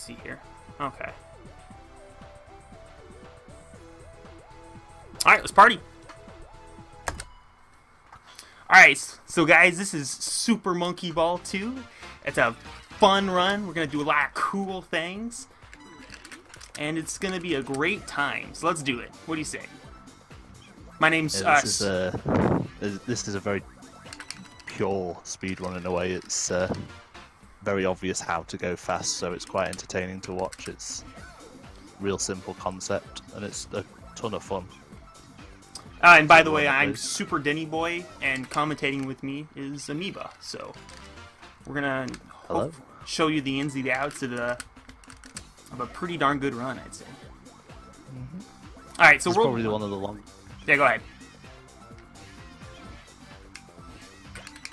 Let's see here. Okay. Alright, let's party. Alright, so guys, this is Super Monkey Ball 2. It's a fun run. We're going to do a lot of cool things. And it's going to be a great time. So let's do it. What do you say? My name's... this is a very pure speedrun in a way. It's very obvious how to go fast, so it's quite entertaining to watch. It's real simple concept, and it's a ton of fun. And by the way, I'm SuperDennyBoi, and commentating with me is Amoeba. So we're gonna show you the ins and the outs of a pretty darn good run, I'd say. All right, so it's probably one of the long. Yeah, go ahead.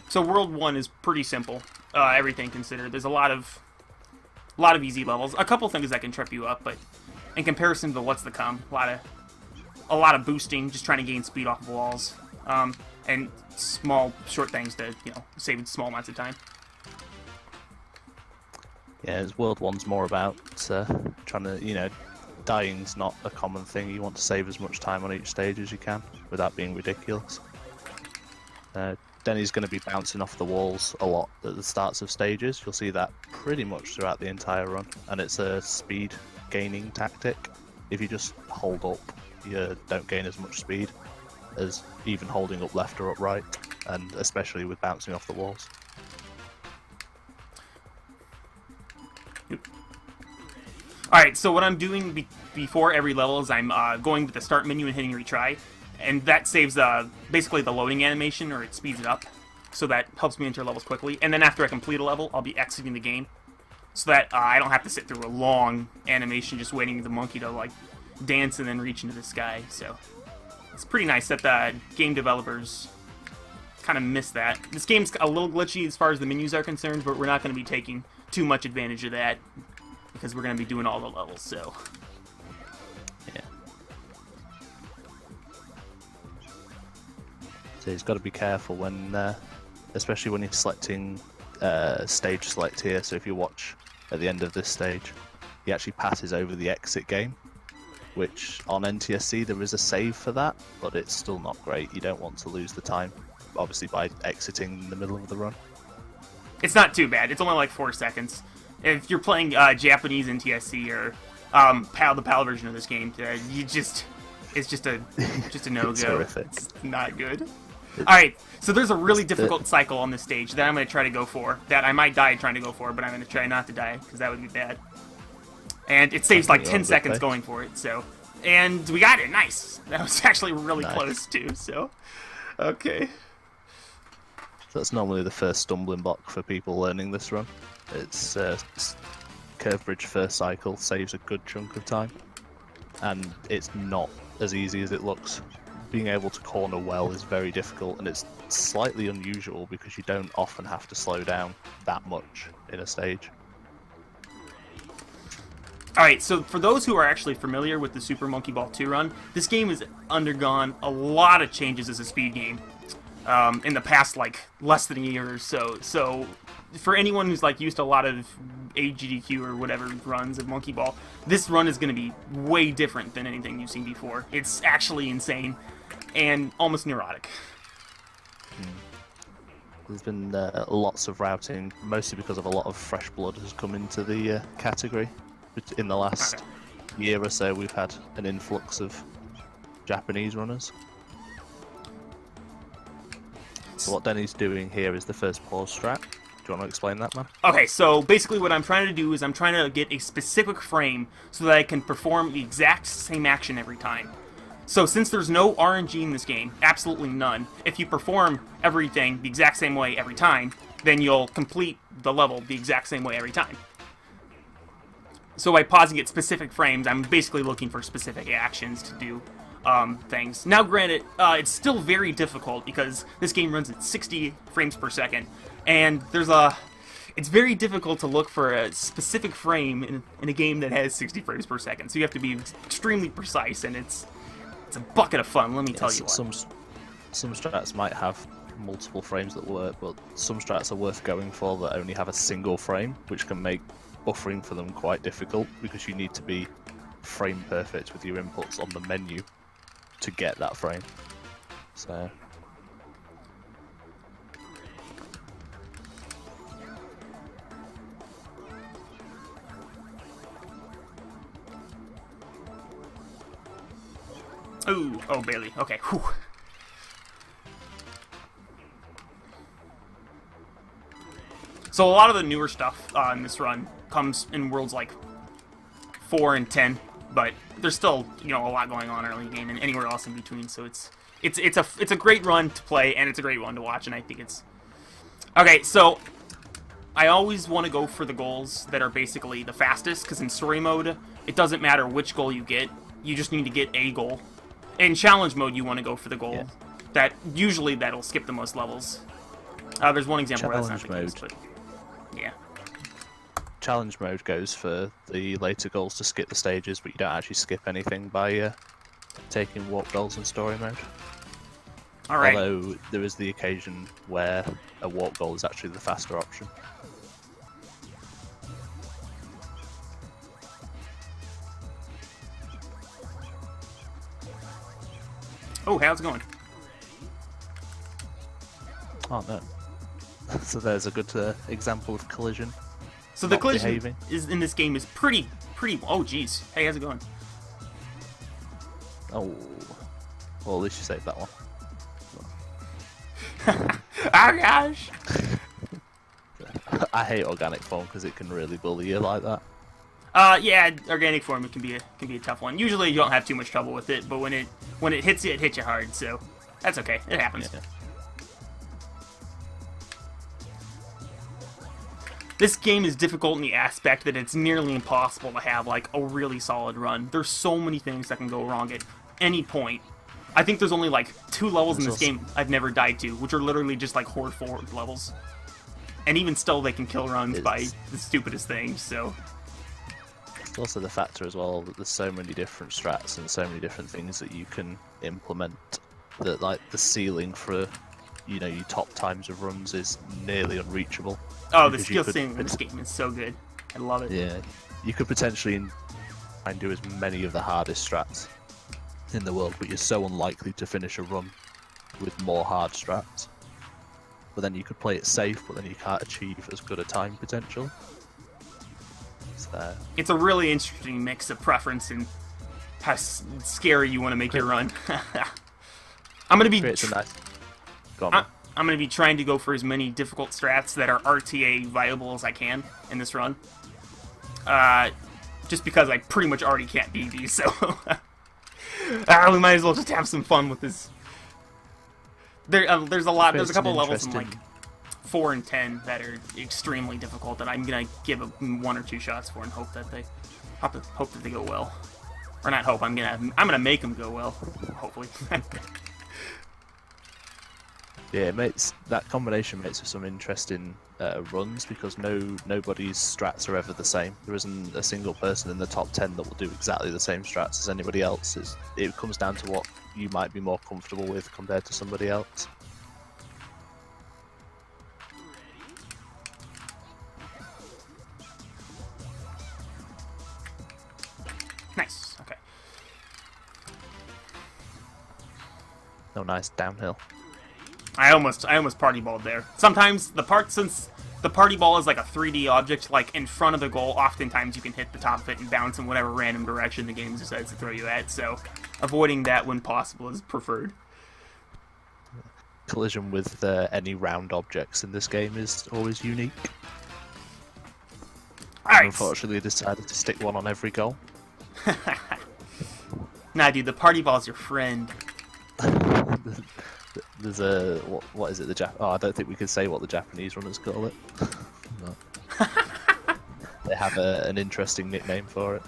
So World 1 is pretty simple, everything considered. There's a lot of easy levels. A couple things that can trip you up, but in comparison to what's to come, a lot of boosting, just trying to gain speed off of walls, and small, short things to save small amounts of time. Yeah, as World 1's more about trying to, dying's not a common thing. You want to save as much time on each stage as you can without being ridiculous. Denny's going to be bouncing off the walls a lot at the starts of stages. You'll see that pretty much throughout the entire run, and it's a speed gaining tactic. If you just hold up, you don't gain as much speed as even holding up left or up right, and especially with bouncing off the walls. Alright, so what I'm doing before every level is I'm going to the start menu and hitting retry, and that saves basically the loading animation, or it speeds it up, so that helps me enter levels quickly. And then after I complete a level, I'll be exiting the game, so that I don't have to sit through a long animation just waiting for the monkey to dance and then reach into the sky. So it's pretty nice that the game developers kind of missed that. This game's a little glitchy as far as the menus are concerned, but we're not going to be taking too much advantage of that because we're going to be doing all the levels. So yeah. So he's got to be careful when, especially when you're selecting stage select here. So if you watch at the end of this stage, he actually passes over the exit game, which on NTSC there is a save for that, but it's still not great. You don't want to lose the time, obviously, by exiting in the middle of the run. It's not too bad. It's only like 4 seconds. If you're playing Japanese NTSC or the PAL version of this game, it's just a no-go. It's horrific. It's not good. Alright, so there's a really difficult cycle on this stage that I'm going to try to go for, that I might die trying to go for, but I'm going to try not to die, because that would be bad. And it saves like 10 seconds going for it, so... And we got it, nice! That was actually really close, too, so... Okay. So that's normally the first stumbling block for people learning this run. It's curve bridge first cycle, saves a good chunk of time. And it's not as easy as it looks. Being able to corner well is very difficult, and it's slightly unusual because you don't often have to slow down that much in a stage. Alright, so for those who are actually familiar with the Super Monkey Ball 2 run, this game has undergone a lot of changes as a speed game in the past, less than a year or so. So for anyone who's used to a lot of AGDQ or whatever runs of Monkey Ball, this run is going to be way different than anything you've seen before. It's actually insane and almost neurotic. There's been lots of routing, mostly because of a lot of fresh blood has come into the category. In the last year or so, we've had an influx of Japanese runners. So what Denny's doing here is the first pause strat. Do you want to explain that, man? Okay, so basically what I'm trying to do is I'm trying to get a specific frame so that I can perform the exact same action every time. So since there's no RNG in this game, absolutely none, if you perform everything the exact same way every time, then you'll complete the level the exact same way every time. So by pausing at specific frames, I'm basically looking for specific actions to do things. Now granted, it's still very difficult because this game runs at 60 frames per second, and it's very difficult to look for a specific frame in a game that has 60 frames per second, so you have to be extremely precise, and it's a bucket of fun, let me tell you what. Some strats might have multiple frames that work, but some strats are worth going for that only have a single frame, which can make buffering for them quite difficult because you need to be frame perfect with your inputs on the menu to get that frame. So. Ooh, oh, Bailey. Okay, whew. So a lot of the newer stuff in this run comes in worlds like 4 and 10, but there's still, you know, a lot going on early in the game and anywhere else in between. So it's a great run to play, and it's a great one to watch, and I think it's okay. So I always want to go for the goals that are basically the fastest, because in story mode it doesn't matter which goal you get, you just need to get a goal. In challenge mode, you want to go for the goal that usually that'll skip the most levels. There's one example where that's not the case, but yeah. Challenge mode goes for the later goals to skip the stages, but you don't actually skip anything by taking warp goals in story mode. Alright. Although there is the occasion where a warp goal is actually the faster option. Oh, how's it going? Oh no. So there's a good example of collision. So the collision behaving. is in this game is pretty. Oh, jeez. Hey, how's it going? Oh. Well, at least you saved that one. Oh gosh. I hate organic form because it can really bully you like that. Yeah, organic form it can be a tough one. Usually you don't have too much trouble with it, but when it hits you, it hits you hard. So that's okay. It happens. Yeah. This game is difficult in the aspect that it's nearly impossible to have like a really solid run. There's so many things that can go wrong at any point. I think there's only like 2 levels in this game I've never died to, which are literally just like horde forward levels. And even still, they can kill runs by the stupidest things. So. It's also the factor as well that there's so many different strats and so many different things that you can implement that like the ceiling for, you know, your top times of runs is nearly unreachable. Oh, the skill ceiling in this game is so good. I love it. Yeah, you could potentially try and do as many of the hardest strats in the world, but you're so unlikely to finish a run with more hard strats. But then you could play it safe, but then you can't achieve as good a time potential. So it's a really interesting mix of preference and how scary you want to make your run. I'm gonna be. I'm going to be trying to go for as many difficult strats that are RTA viable as I can in this run. Just because I pretty much already can't beat these, so... we might as well just have some fun with this. There's a couple levels in like 4 and 10 that are extremely difficult that I'm going to give 1 or 2 shots for and hope that they go well. Or not hope, I'm gonna make them go well, hopefully. Yeah, that combination makes for some interesting runs because nobody's strats are ever the same. There isn't a single person in the top 10 that will do exactly the same strats as anybody else. It comes down to what you might be more comfortable with compared to somebody else. Nice. Okay. Oh, nice downhill. I almost party balled there. Sometimes since the party ball is like a 3D object, like in front of the goal, oftentimes you can hit the top of it and bounce in whatever random direction the game decides to throw you at. So avoiding that when possible is preferred. Collision with any round objects in this game is always unique. Alright. Unfortunately, I decided to stick one on every goal. Nah, dude, the party ball's your friend. There's a what is it? I don't think we can say what the Japanese runners call it. No. They have an interesting nickname for it.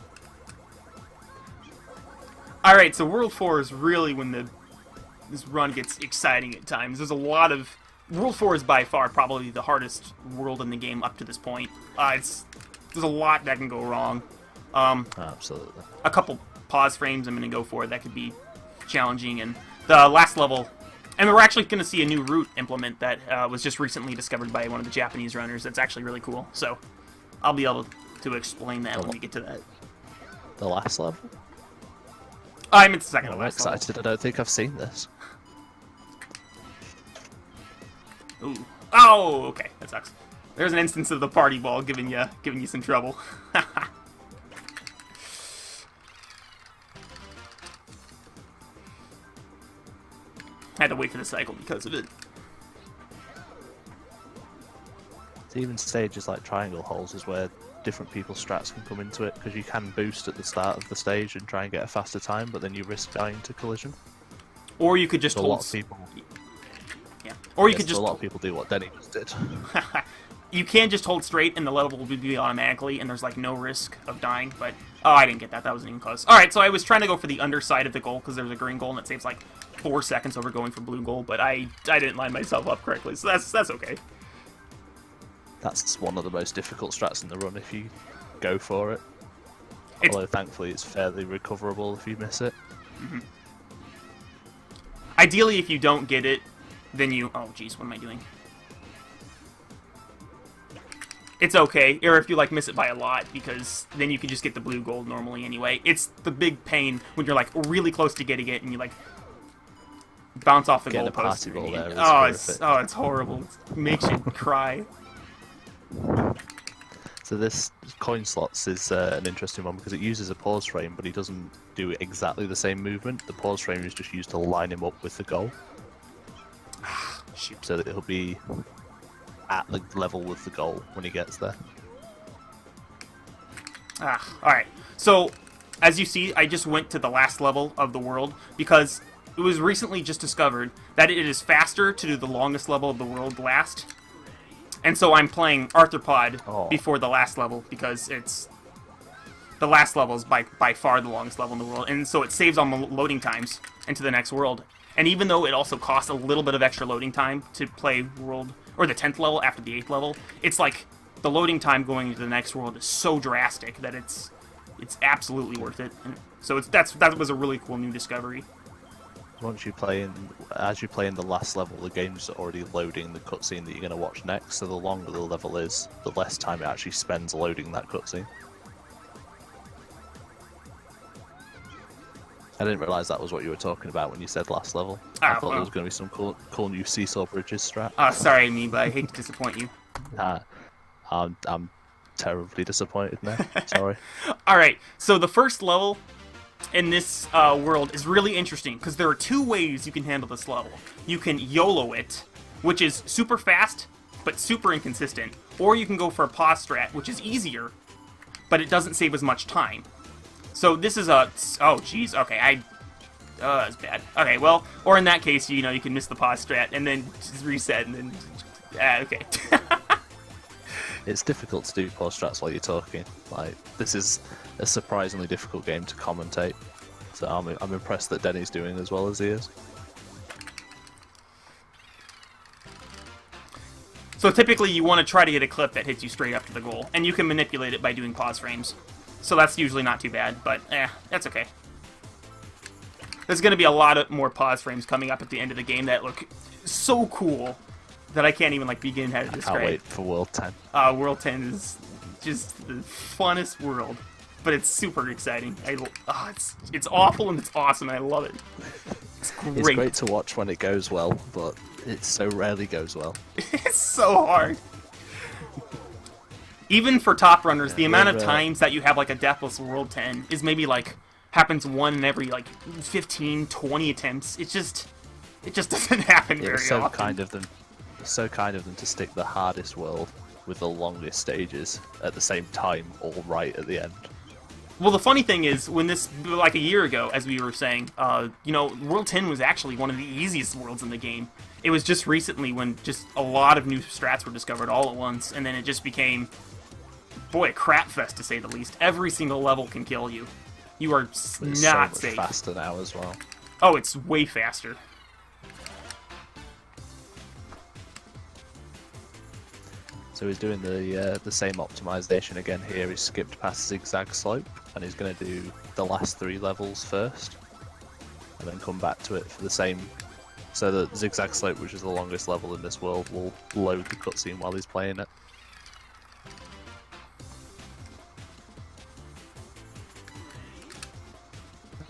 All right, so World 4 is really when this run gets exciting at times. There's a lot of World 4 is by far probably the hardest world in the game up to this point. There's a lot that can go wrong. Absolutely. A couple pause frames I'm going to go for that could be challenging, and the last level. And we're actually going to see a new route implement that was just recently discovered by one of the Japanese runners. That's actually really cool. So I'll be able to to explain that when we get to that. The last level? I'm in the second I'm last excited. level. I don't think I've seen this. Ooh. Oh, okay. That sucks. There's an instance of the party ball giving you some trouble. Had to wait for the cycle because of it. So even stages like triangle holes is where different people's strats can come into it, because you can boost at the start of the stage and try and get a faster time, but then you risk dying to collision. Or you could just So hold. a lot of people. Yeah. Or you Yes, could just. a lot of people do what Denny just did. You can just hold straight and the level will be automatically, and there's like no risk of dying, but... Oh, I didn't get that. That wasn't even close. Alright, so I was trying to go for the underside of the goal, because there's a green goal and it saves like 4 seconds over going for blue goal, but I didn't line myself up correctly, so that's okay. That's one of the most difficult strats in the run if you go for it. Although thankfully it's fairly recoverable if you miss it. Mm-hmm. Ideally, if you don't get it, then you... Oh, jeez, what am I doing? It's okay, or if you like miss it by a lot, because then you can just get the blue gold normally anyway. It's the big pain when you're like really close to getting it and you like bounce off the goalpost. It's horrible. It makes you cry. So this coin slots is an interesting one because it uses a pause frame, but he doesn't do exactly the same movement. The pause frame is just used to line him up with the goal. Shoot. So that he'll be at the level with the goal when he gets there. Alright. So, as you see, I just went to the last level of the world because it was recently just discovered that it is faster to do the longest level of the world last. And so I'm playing Arthropod before the last level because it's... The last level is by far the longest level in the world, and so it saves on loading times into the next world. And even though it also costs a little bit of extra loading time to play world... or the 10th level after the 8th level, it's like the loading time going into the next world is so drastic that it's absolutely worth it. And so that was a really cool new discovery. As you play in the last level, the game's already loading the cutscene that you're going to watch next, so the longer the level is, the less time it actually spends loading that cutscene. I didn't realise that was what you were talking about when you said last level. I thought there was going to be some cool new seesaw bridges strat. Sorry, Amoeba, I hate to disappoint you. I'm terribly disappointed now. Sorry. Alright, so the first level in this world is really interesting, because there are 2 ways you can handle this level. You can YOLO it, which is super fast, but super inconsistent. Or you can go for a pause strat, which is easier, but it doesn't save as much time. So this is a... Oh, jeez. Okay, that's bad. Okay, well, or in that case, you can miss the pause strat and then just reset and then... okay. It's difficult to do pause strats while you're talking. Like, this is a surprisingly difficult game to commentate. So I'm impressed that Denny's doing as well as he is. So typically you want to try to get a clip that hits you straight up to the goal, and you can manipulate it by doing pause frames. So that's usually not too bad, but that's okay. There's going to be a lot more pause frames coming up at the end of the game that look so cool that I can't even begin how to describe. I can't wait for World 10. World 10 is just the funnest world, but it's super exciting. It's awful and it's awesome, and I love it. It's great. It's great to watch when it goes well, but it so rarely goes well. It's so hard. Even for top runners, the amount of times that you have a deathless World 10 is maybe happens 1 in every 15, 20 attempts. It just doesn't happen very often. It's so kind of them to stick the hardest world with the longest stages at the same time, all right at the end. Well, the funny thing is, when this, a year ago, as we were saying, World 10 was actually one of the easiest worlds in the game. It was just recently when just a lot of new strats were discovered all at once, and then it just became, boy, a crap fest to say the least. Every single level can kill you. You are not safe. It's faster now as well. Oh, it's way faster. So he's doing the same optimization again here. He's skipped past Zigzag Slope, and he's going to do the last 3 levels first, and then come back to it for the same. So the Zigzag Slope, which is the longest level in this world, will load the cutscene while he's playing it.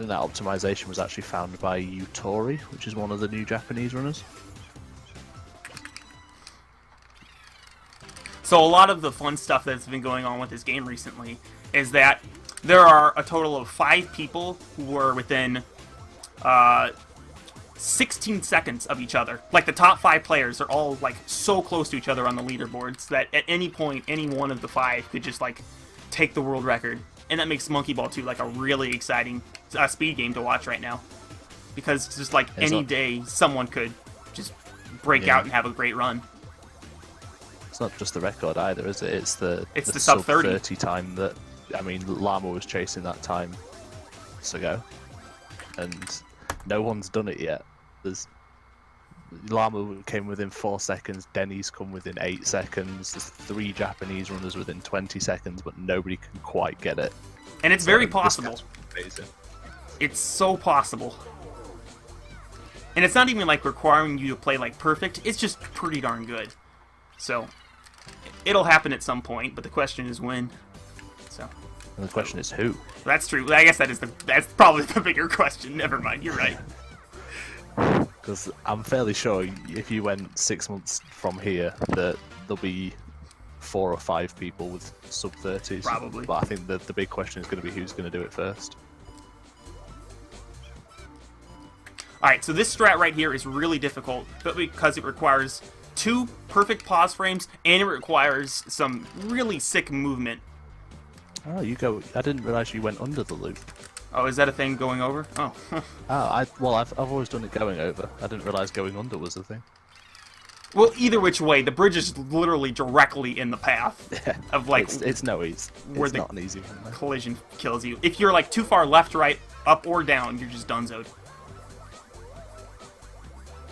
think that optimization was actually found by Utori, which is one of the new Japanese runners. So a lot of the fun stuff that's been going on with this game recently is that there are a total of 5 people who were within 16 seconds of each other. Like, the top 5 players are all, like, so close to each other on the leaderboards that at any point, any one of the 5 could just, like, take the world record. And that makes Monkey Ball 2, like, a really exciting speed game to watch right now. Because it's just, like, any day, someone could just break out and have a great run. It's not just the record either, is it? It's the sub 30 time that, I mean, Llama was chasing that time months ago, and no one's done it yet. Llama came within 4 seconds, Denny's come within 8 seconds, there's 3 Japanese runners within 20 seconds, but nobody can quite get it. And it's very possible. It's so possible. And it's not even like requiring you to play like perfect, it's just pretty darn good. So, it'll happen at some point, but the question is when. So. And the question is who? That's true. I guess that's probably the bigger question. Never mind, you're right. Because I'm fairly sure if you went 6 months from here, that there'll be 4 or 5 people with sub-30s. Probably. But I think the big question is going to be who's going to do it first. Alright, so this strat right here is really difficult, but because it requires 2 perfect pause frames, and it requires some really sick movement. Oh, I didn't realize you went under the loop. Oh, is that a thing going over? Oh. I've always done it going over. I didn't realize going under was the thing. Well, either which way, the bridge is literally directly in the path of like. It's no easy. It's not an easy one. Collision kills you. If you're like too far left, right, up, or down, you're just donezoed.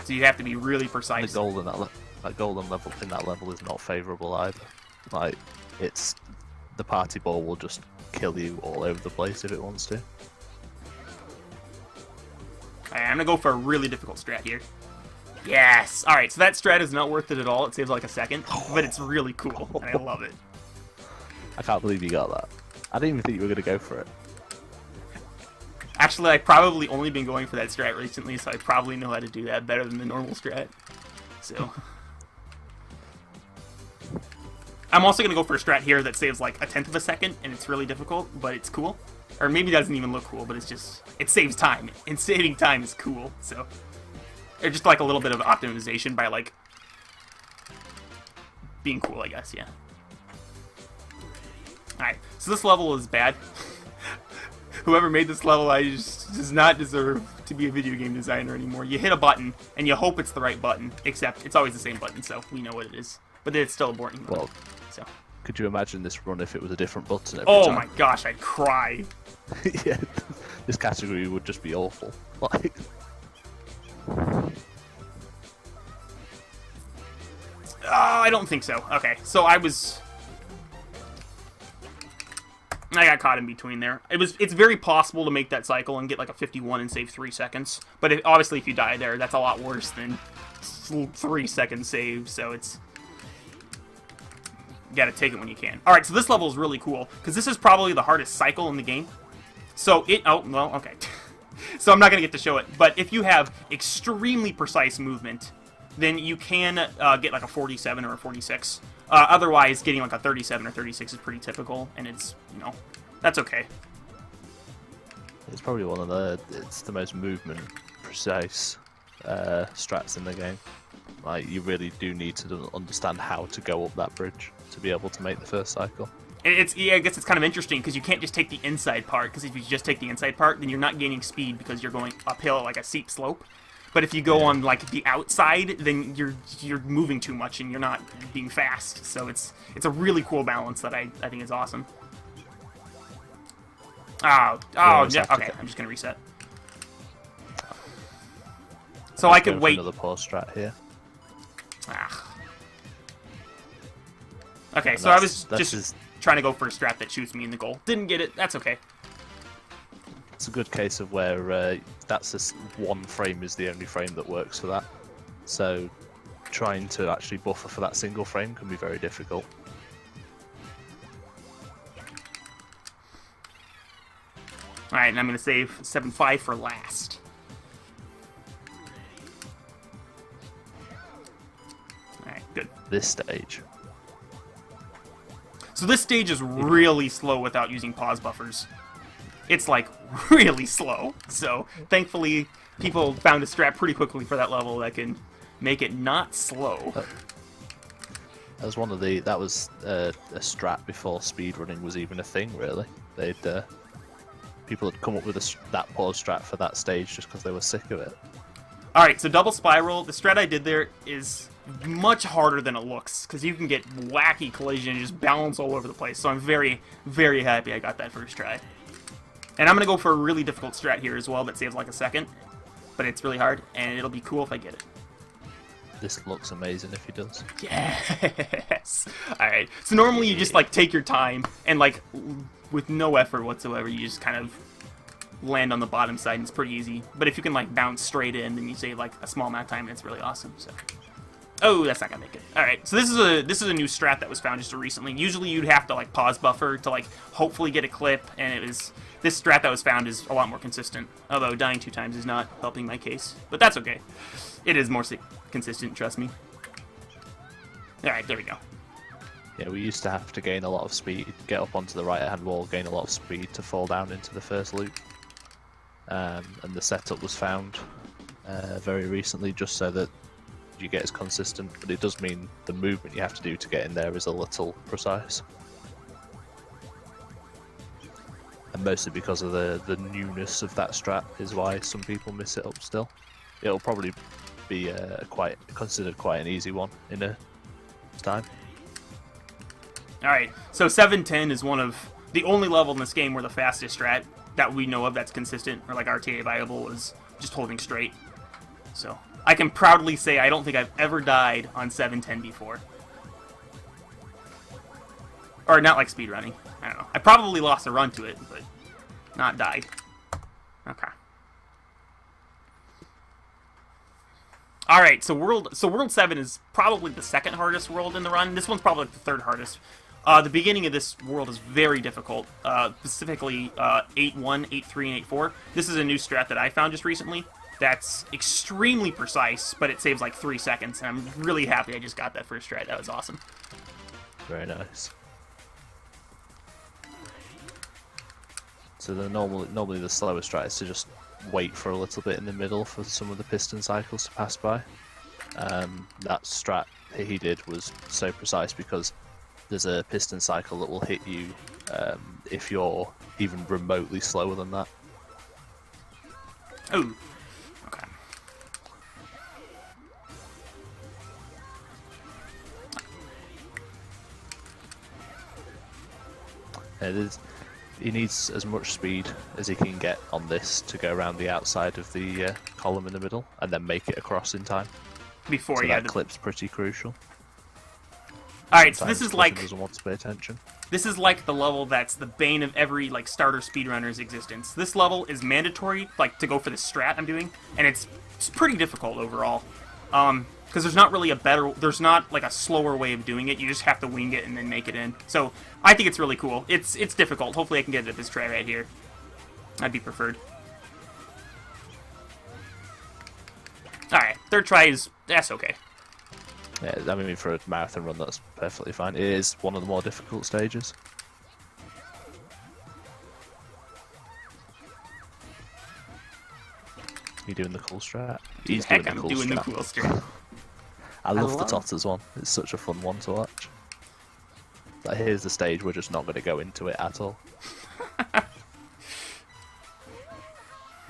So you have to be really precise. The goal in that golden level in that level is not favorable either. Like, the party ball will just kill you all over the place if it wants to. Alright, I'm gonna go for a really difficult strat here. Yes! Alright, so that strat is not worth it at all. It saves like a second, but it's really cool, and I love it. I can't believe you got that. I didn't even think you were gonna go for it. Actually, I've probably only been going for that strat recently, so I probably know how to do that better than the normal strat. So. I'm also going to go for a strat here that saves like 1/10 of a second, and it's really difficult, but it's cool. Or maybe it doesn't even look cool, but it's just, it saves time, and saving time is cool, so. Or just like a little bit of optimization by like, being cool, I guess, yeah. Alright, so this level is bad. Whoever made this level, does not deserve to be a video game designer anymore. You hit a button, and you hope it's the right button, except it's always the same button, so we know what it is. But it's still a boring button. Well, so. Could you imagine this run if it was a different button every time? Oh my gosh, I'd cry. Yeah, this category would just be awful. Like. I don't think so. Okay, so I got caught in between there. It's very possible to make that cycle and get like a 51 and save 3 seconds. But obviously if you die there, that's a lot worse than 3 second save, so it's... You gotta take it when you can. Alright, so this level is really cool, because this is probably the hardest cycle in the game. So oh, well, okay. So I'm not gonna get to show it, but if you have extremely precise movement, then you can get like a 47 or a 46. Otherwise, getting like a 37 or 36 is pretty typical, and it's, that's okay. It's probably it's the most movement precise strats in the game. Like, you really do need to understand how to go up that bridge to be able to make the first cycle. And I guess it's kind of interesting, because you can't just take the inside part, because if you just take the inside part, then you're not gaining speed because you're going uphill at like a steep slope. But if you go on like the outside, then you're moving too much and you're not being fast. So it's a really cool balance that I think is awesome. Oh, yeah, okay, I'm just gonna reset. So I could wait. Another pause strat here. Okay, so I was just trying to go for a strat that shoots me in the goal. Didn't get it. That's okay. It's a good case of where that's just one frame is the only frame that works for that. So trying to actually buffer for that single frame can be very difficult. Alright, and I'm going to save 7-5 for last. Alright, good. This stage. So this stage is really slow without using pause buffers. It's like really slow. So thankfully, people found a strat pretty quickly for that level that can make it not slow. That was one of the. That was a strat before speedrunning was even a thing. Really, people had come up with that pause strat for that stage just because they were sick of it. All right, so double spiral. The strat I did there is much harder than it looks because you can get wacky collision and just bounce all over the place. So I'm very, very happy I got that first try. And I'm gonna go for a really difficult strat here as well that saves like a second, but it's really hard, and it'll be cool if I get it. This looks amazing if he does. Yes! Alright, so normally you just, like, take your time, and, like, with no effort whatsoever, you just kind of land on the bottom side, and it's pretty easy. But if you can, like, bounce straight in, then you save, like, a small amount of time, and it's really awesome, so... Oh, that's not gonna make it. Alright, so this is a new strat that was found just recently. Usually you'd have to, like, pause buffer to, like, hopefully get a clip, and it was... This strat that was found is a lot more consistent, although dying 2 times is not helping my case. But that's okay. It is more consistent, trust me. Alright, there we go. Yeah, we used to have to gain a lot of speed, get up onto the right-hand wall, gain a lot of speed to fall down into the first loop. And the setup was found very recently just so that you get as consistent, but it does mean the movement you have to do to get in there is a little precise. And mostly because of the newness of that strat is why some people miss it up still. It'll probably be considered quite an easy one in a time. Alright, so 7-10 is one of the only level in this game where the fastest strat that we know of that's consistent, or like RTA viable, is just holding straight. So, I can proudly say I don't think I've ever died on 7-10 before. Or not like speedrunning. I don't know. I probably lost a run to it, but not died. Okay. Alright, so World 7 is probably the second hardest world in the run. This one's probably the third hardest. The beginning of this world is very difficult, specifically 8-1, 8-3, and 8-4. This is a new strat that I found just recently that's extremely precise, but it saves like 3 seconds, and I'm really happy I just got that first strat. That was awesome. Very nice. So normally the slower strat is to just wait for a little bit in the middle for some of the piston cycles to pass by. That strat he did was so precise because there's a piston cycle that will hit you if you're even remotely slower than that. Oh, okay. He needs as much speed as he can get on this to go around the outside of the column in the middle and then make it across in time. Before, so yeah. That clip's pretty crucial. Alright, so this is like... doesn't want to pay attention. This is like the level that's the bane of every like starter speedrunner's existence. This level is mandatory, like, to go for the strat I'm doing, and it's pretty difficult overall. Because there's not really there's not like a slower way of doing it. You just have to wing it and then make it in. So I think it's really cool. It's difficult. Hopefully I can get it at this try right here. That'd be preferred. Alright, third try that's okay. Yeah, I mean, for a marathon run, that's perfectly fine. It is one of the more difficult stages. You doing the cool strat? He's doing the cool strat. The cool strat. I love the Totters one. It's such a fun one to watch. Like, here's the stage, we're just not going to go into it at all.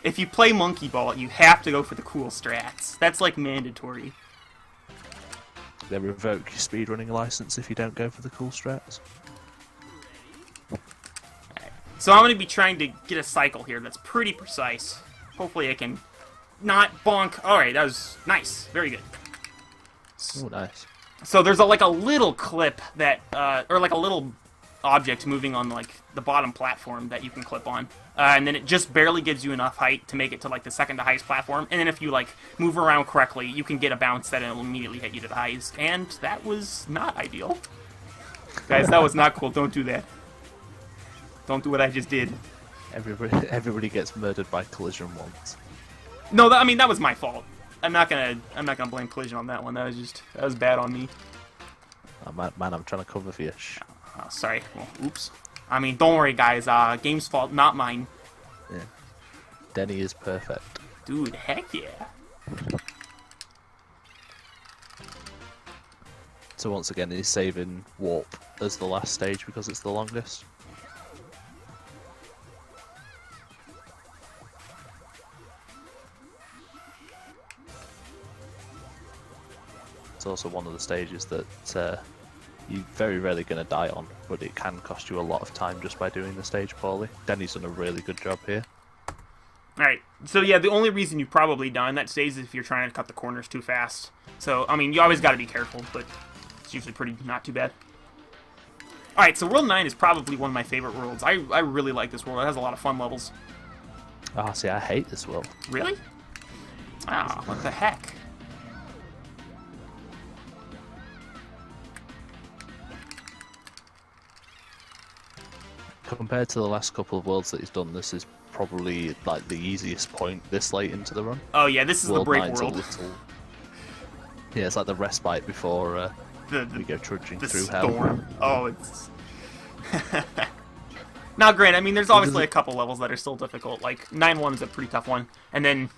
If you play Monkey Ball, you have to go for the cool strats. That's like mandatory. They revoke your speedrunning license if you don't go for the cool strats. Right. So I'm going to be trying to get a cycle here that's pretty precise. Hopefully I can not bonk. Alright, that was nice. Very good. Oh, nice. So there's like a little clip that, or like a little object moving on like the bottom platform that you can clip on. And then it just barely gives you enough height to make it to like the second to highest platform. And then if you like move around correctly, you can get a bounce that will immediately hit you to the highest. And that was not ideal. Guys, that was not cool. Don't do that. Don't do what I just did. Everybody gets murdered by collision once. No, I mean that was my fault. I'm not gonna blame collision on that one. That was bad on me. Oh, man, I'm trying to cover for you. Shh. Sorry. Well, oops. I mean, don't worry, guys. Game's fault, not mine. Yeah. Denny is perfect. Dude, heck yeah. So once again, he's saving Warp as the last stage because it's the longest. It's also one of the stages that you're very rarely going to die on, but it can cost you a lot of time just by doing the stage poorly. Denny's done a really good job here. Alright, so yeah, the only reason you probably die on that stage is if you're trying to cut the corners too fast. So, I mean, you always got to be careful, but it's usually not too bad. Alright, so World 9 is probably one of my favorite worlds. I really like this world. It has a lot of fun levels. Ah, see, I hate this world. Really? Ah, what the heck? Compared to the last couple of worlds that he's done, this is probably like the easiest point this late into the run. Oh yeah, this is the break world. Yeah, it's like the respite before we go trudging through hell. Oh, it's... Now, granted, I mean, there's obviously a couple levels that are still difficult. Like, 9-1 is a pretty tough one. And then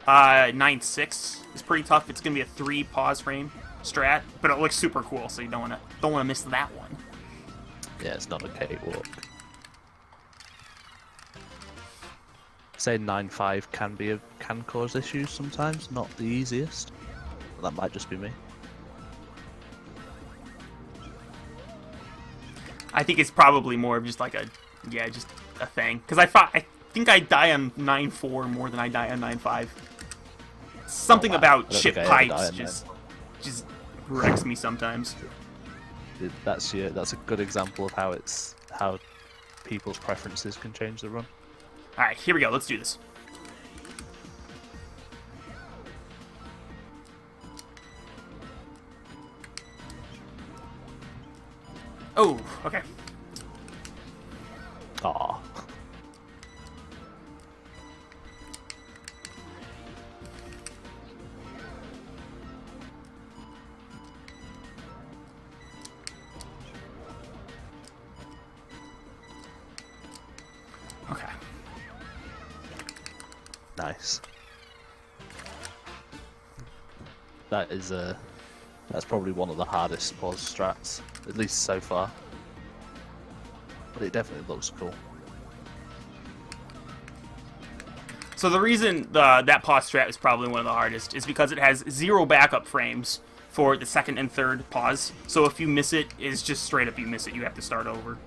9-6 is pretty tough. It's going to be a 3 pause frame strat, but it looks super cool, so you don't want to miss that one. Yeah, it's not a cakewalk. Say 9-5 can cause issues sometimes, not the easiest. That might just be me. I think it's probably more of just like just a thing. Because I think I die on 9-4 more than I die on 9-5. Something about ship pipes just wrecks me sometimes. That's a good example of how people's preferences can change the run. Alright, here we go. Let's do this. Oh, okay. Aw. Okay. Nice. That's probably one of the hardest pause strats, at least so far. But it definitely looks cool. So the reason that pause strat is probably one of the hardest is because it has 0 backup frames for the second and third pause. So if you miss it, it's just straight up you miss it. You have to start over.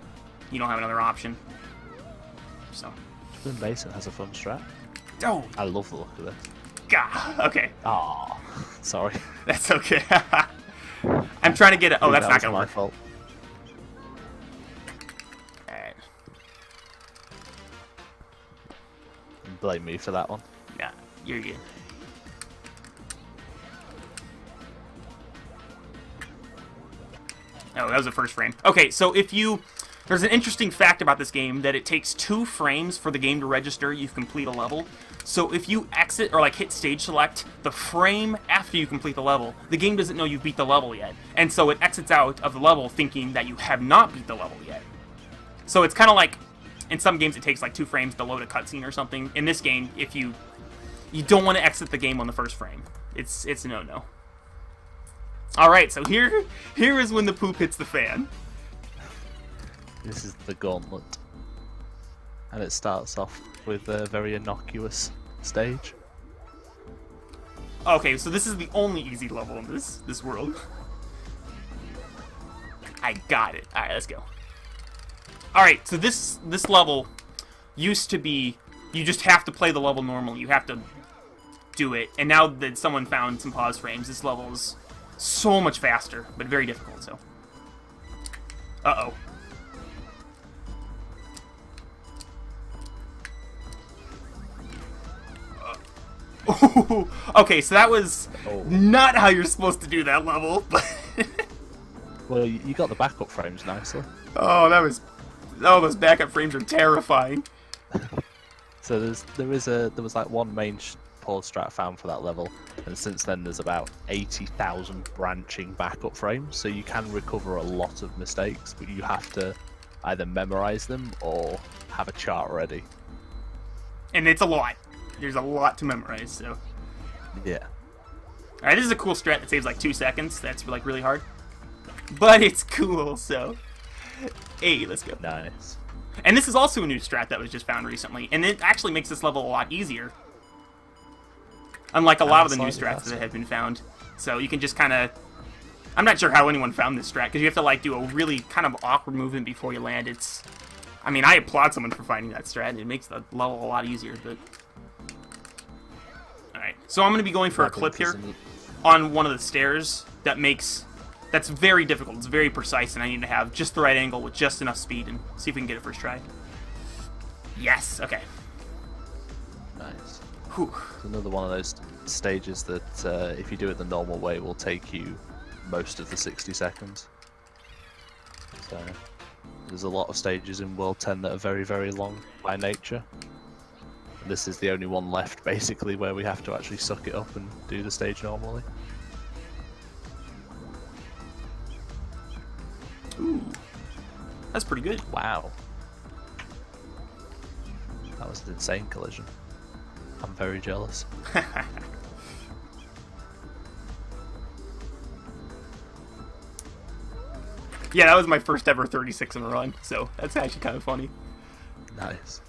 You don't have another option. So. Then Mason has a fun strat. Oh. I love the look of this. God. Okay. Aw. Sorry. That's okay. I'm trying to get it. Oh, that's not gonna my work. fault. Alright. Blame me for that one. Yeah, you're good. Oh, that was the first frame. Okay, so there's an interesting fact about this game that it takes 2 frames for the game to register you complete a level. So if you exit or like hit stage select the frame after you complete the level, the game doesn't know you beat the level yet. And so it exits out of the level thinking that you have not beat the level yet. So it's kind of like, in some games it takes like 2 frames to load a cutscene or something. In this game, if you don't want to exit the game on the first frame. It's a no-no. Alright, so here is when the poop hits the fan. This is the gauntlet. And it starts off with a very innocuous stage. Okay, so this is the only easy level in this world. I got it. Alright, let's go. Alright, so this level used to be, you just have to play the level normally. You have to do it. And now that someone found some pause frames, this level is so much faster, but very difficult, so. Uh-oh. Okay, so that was not how you're supposed to do that level, but... Well, you got the backup frames nicely. Oh, those backup frames are terrifying. So there was like one main pause strat found for that level, and since then there's about 80,000 branching backup frames. So you can recover a lot of mistakes, but you have to either memorize them or have a chart ready. And it's a lot. There's a lot to memorize. So Yeah. all right, this is a cool strat that saves like 2 seconds. That's like really hard, but it's cool. So hey, let's go. Nice. And this is also a new strat that was just found recently, and it actually makes this level a lot easier. Unlike a lot of the new strats that have been found. So you can just kind of... I'm not sure how anyone found this strat, because you have to like do a really kind of awkward movement before you land. It's... I mean, I applaud someone for finding that strat, and it makes the level a lot easier, but... Alright, so I'm going to be going for a clip here on one of the stairs that makes... That's very difficult, it's very precise, and I need to have just the right angle with just enough speed, and see if we can get it first try. Yes, okay. Nice. Whew. It's another one of those stages that if you do it the normal way will take you most of the 60 seconds. So there's a lot of stages in World 10 that are very, very long by nature. And this is the only one left basically where we have to actually suck it up and do the stage normally. Ooh. That's pretty good. Wow. That was an insane collision. I'm very jealous. Yeah, that was my first ever 36 in a run, so that's actually kind of funny. Nice.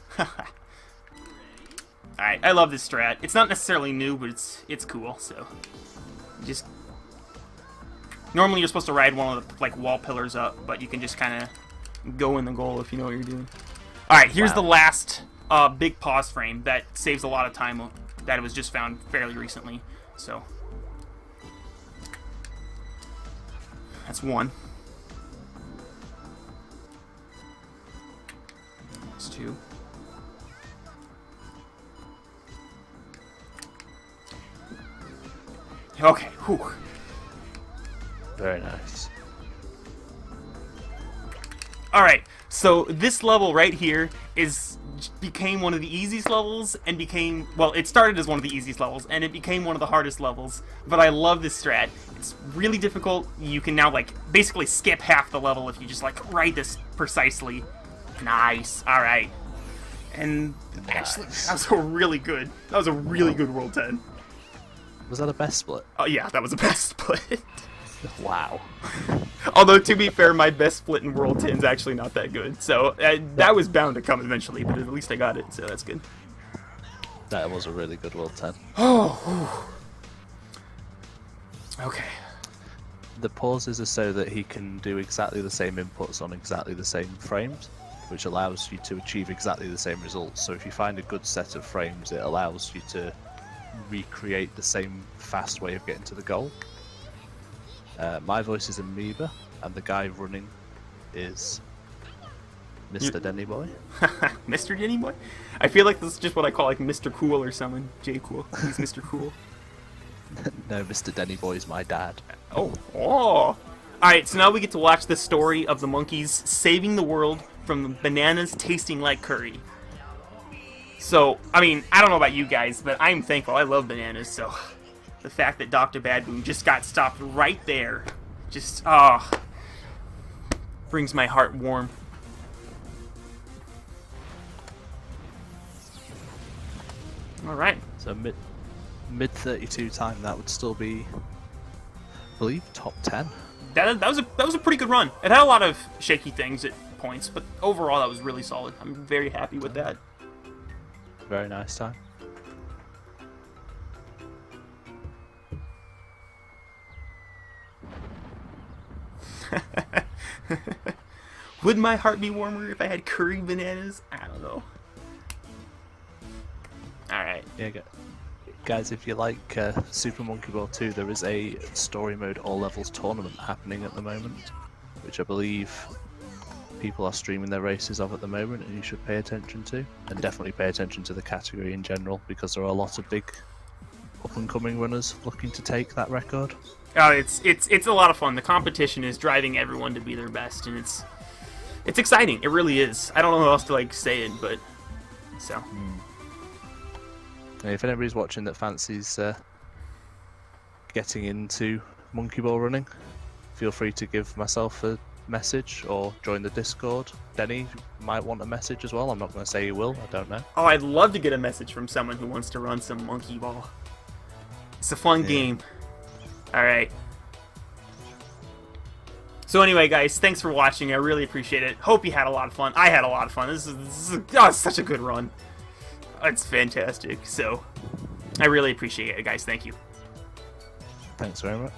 Alright, I love this strat. It's not necessarily new, but it's cool, so... Just... Normally you're supposed to ride one of the like wall pillars up, but you can just kind of go in the goal if you know what you're doing. Alright, here's the last big pause frame that saves a lot of time that was just found fairly recently, so... That's one. That's two. Okay, whew. Very nice. Alright, so this level right here became one of the easiest levels and became, well, it started as one of the easiest levels and it became one of the hardest levels, but I love this strat. It's really difficult. You can now like basically skip half the level if you just like ride this precisely. Nice. Alright. And actually, that was a really good World 10. Was that a best split? Oh yeah, that was a best split. Wow. Although, to be fair, my best split in World 10 is actually not that good. So, that was bound to come eventually, but at least I got it, so that's good. That was a really good World 10. Oh, okay. The pauses are so that he can do exactly the same inputs on exactly the same frames, which allows you to achieve exactly the same results. So if you find a good set of frames, it allows you to recreate the same fast way of getting to the goal. My voice is Amoeba, and the guy running is SuperDennyBoi. Mr. Dennyboy? I feel like this is just what I call like Mr. Cool or someone. J. Cool. He's Mr. Cool. No, SuperDennyBoi is my dad. Oh. Alright, so now we get to watch the story of the monkeys saving the world from bananas tasting like curry. So, I mean, I don't know about you guys, but I'm thankful. I love bananas, so... The fact that Dr. Bad Boom just got stopped right there, just, brings my heart warm. Alright. So mid 32 time, that would still be, I believe, top 10. That was a pretty good run. It had a lot of shaky things at points, but overall that was really solid. I'm very happy with that. Very nice time. Would my heart be warmer if I had curry bananas? I don't know. Alright. Yeah, guys, if you like Super Monkey Ball 2, there is a story mode all levels tournament happening at the moment, which I believe people are streaming their races of at the moment, and you should pay attention to, and definitely pay attention to the category in general, because there are a lot of big up-and-coming runners looking to take that record. Oh, it's a lot of fun. The competition is driving everyone to be their best, and it's exciting. It really is. I don't know how else to like say it, but So, And if anybody's watching that fancies getting into monkey ball running, feel free to give myself a message or join the Discord. Denny might want a message as well. I'm not going to say he will. I don't know. oh, I'd love to get a message from someone who wants to run some monkey ball. It's a fun game. Alright. So anyway, guys, thanks for watching. I really appreciate it. Hope you had a lot of fun. I had a lot of fun. This is oh, it's such a good run. It's fantastic. So, I really appreciate it, guys. Thank you. Thanks very much.